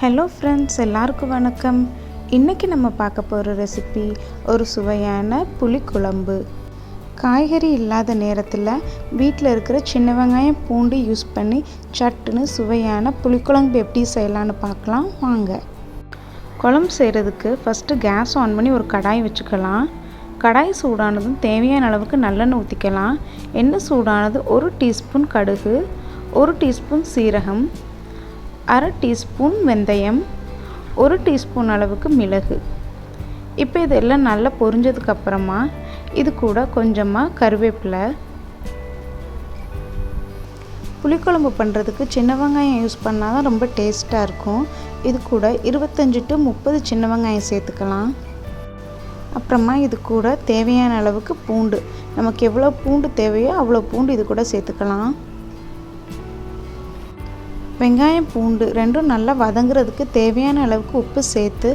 Hello friends, எல்லாருக்கும் வணக்கம். இன்றைக்கி நம்ம பார்க்க போகிற ரெசிபி ஒரு சுவையான புளிக்குழம்பு. காய்கறி இல்லாத நேரத்தில் வீட்டில் இருக்கிற சின்ன வெங்காயம் பூண்டு யூஸ் பண்ணி சட்டுன்னு சுவையான புளிக்குழம்பு எப்படி செய்யலான்னு பார்க்கலாம் வாங்க. குழம்பு செய்கிறதுக்கு ஃபஸ்ட்டு கேஸ் ஆன் பண்ணி ஒரு கடாய் வச்சுக்கலாம். கடாய் சூடானதும் தேவையான அளவுக்கு நல்லெண்ணெய் ஊற்றிக்கலாம். எண்ணெய் சூடானது 1 டீஸ்பூன் கடுகு, 1 டீஸ்பூன் சீரகம், 1/2 டீஸ்பூன் வெந்தயம், 1 டீஸ்பூன் அளவுக்கு மிளகு. இப்போ இதெல்லாம் நல்லா பொரிஞ்சதுக்கப்புறமா இது கூட கொஞ்சமாக கருவேப்பிலை. புளிக்குழம்பு பண்ணுறதுக்கு சின்ன வெங்காயம் யூஸ் பண்ணால் தான் ரொம்ப டேஸ்ட்டாக இருக்கும். இது கூட 25 to 30 சின்ன வெங்காயம் சேர்த்துக்கலாம். அப்புறமா இது கூட தேவையான அளவுக்கு பூண்டு, நமக்கு எவ்வளோ பூண்டு தேவையோ அவ்வளோ பூண்டு இது கூட சேர்த்துக்கலாம். வெங்காயம் பூண்டு ரெண்டும் நல்லா வதங்குறதுக்கு தேவையான அளவுக்கு உப்பு சேர்த்து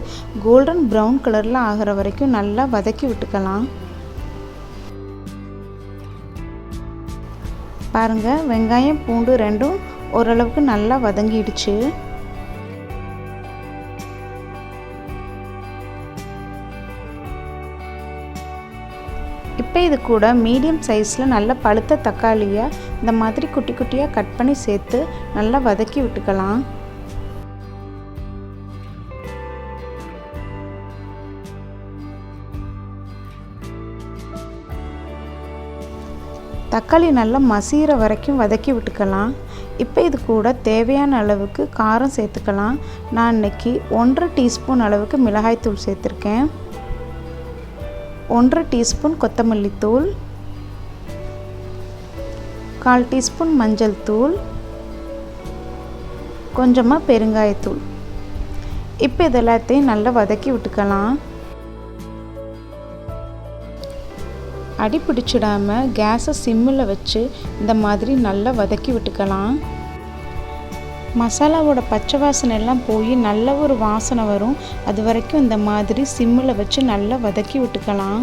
கோல்டன் ப்ரௌன் கலரில் ஆகிற வரைக்கும் நல்லா வதக்கி விட்டுக்கலாம். பாருங்கள், வெங்காயம் பூண்டு ரெண்டும் ஓரளவுக்கு நல்லா வதங்கிடுச்சு. இப்போ இது கூட மீடியம் சைஸில் நல்ல பழுத்த தக்காளியை இந்த மாதிரி குட்டி குட்டியாக கட் பண்ணி சேர்த்து நல்லா வதக்கி விட்டுக்கலாம். தக்காளி நல்லா மசிகிற வரைக்கும் வதக்கி விட்டுக்கலாம். இப்போ இது கூட தேவையான அளவுக்கு காரம் சேர்த்துக்கலாம். நான் இன்றைக்கி 1/2 டீஸ்பூன் அளவுக்கு மிளகாய்த்தூள் சேர்த்துருக்கேன். 1/2 டீஸ்பூன் கொத்தமல்லி தூள், 1/4 டீஸ்பூன் மஞ்சள் தூள், கொஞ்சமாக பெருங்காயத்தூள். இப்போ இது எல்லாத்தையும் நல்லா வதக்கி விட்டுக்கலாம். அடி பிடிச்சிடாமல் கேஸை சிம்மில் வச்சு இந்த மாதிரி நல்லா வதக்கி விட்டுக்கலாம். மசாலாவோட பச்சை வாசனை எல்லாம் போய் நல்ல ஒரு வாசனை வரும். அது வரைக்கும் இந்த மாதிரி சிம்மில் வச்சு நல்லா வதக்கி விட்டுக்கலாம்.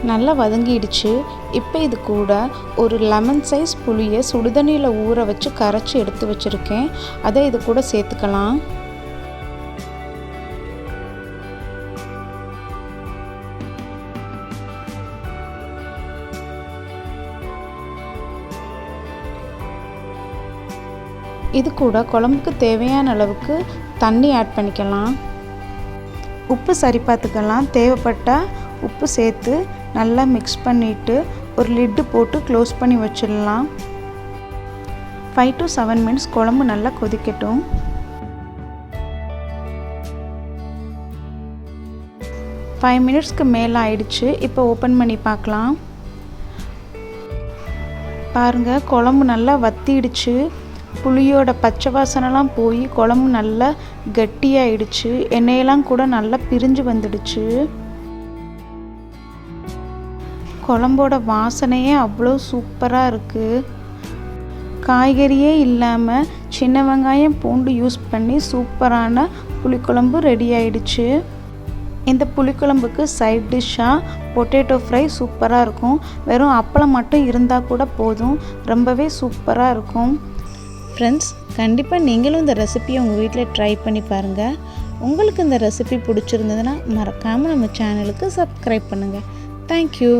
நல்லா வதங்கிடுச்சு. இப்போ இது கூட ஒரு லெமன் சைஸ் புளியை சுடுதண்ணியில் ஊற வச்சு கரைச்சி எடுத்து வச்சுருக்கேன். அதை இது கூட சேர்த்துக்கலாம். இது கூட குழம்புக்கு தேவையான அளவுக்கு தண்ணி ஆட் பண்ணிக்கலாம். உப்பு சரி பார்த்துக்கலாம். தேவைப்பட்டால் உப்பு சேர்த்து நல்லா மிக்ஸ் பண்ணிவிட்டு ஒரு லிட்டு போட்டு க்ளோஸ் பண்ணி வச்சிடலாம். 5 to 7 minutes குழம்பு நல்லா கொதிக்கட்டும். 5 minutesக்கு மேலே ஆயிடுச்சு. இப்போ ஓப்பன் பண்ணி பார்க்கலாம். பாருங்கள், குழம்பு நல்லா வத்திடுச்சு. புளியோட பச்சை வாசனைலாம் போய் குழம்பு நல்லா கட்டியாயிடுச்சு. எண்ணெயெல்லாம் கூட நல்லா பிரிஞ்சு வந்துடுச்சு. குழம்போட வாசனையே அவ்வளோ சூப்பராக இருக்குது. காய்கறியே இல்லாமல் சின்ன வெங்காயம் பூண்டு யூஸ் பண்ணி சூப்பரான புளிக்குழம்பு ரெடி ஆயிடுச்சு. இந்த புளிக்குழம்புக்கு சைட் டிஷ்ஷாக பொட்டேட்டோ ஃப்ரை சூப்பராக இருக்கும். வெறும் அப்பளம் மட்டும் இருந்தால் கூட போதும், ரொம்பவே சூப்பராக இருக்கும். ஃப்ரெண்ட்ஸ், கண்டிப்பாக நீங்களும் இந்த ரெசிபியை உங்கள் வீட்டில் ட்ரை பண்ணி பாருங்கள். உங்களுக்கு இந்த ரெசிபி பிடிச்சிருந்ததுன்னா மறக்காமல் நம்ம சேனலுக்கு சப்ஸ்கிரைப் பண்ணுங்கள். தேங்க்யூ.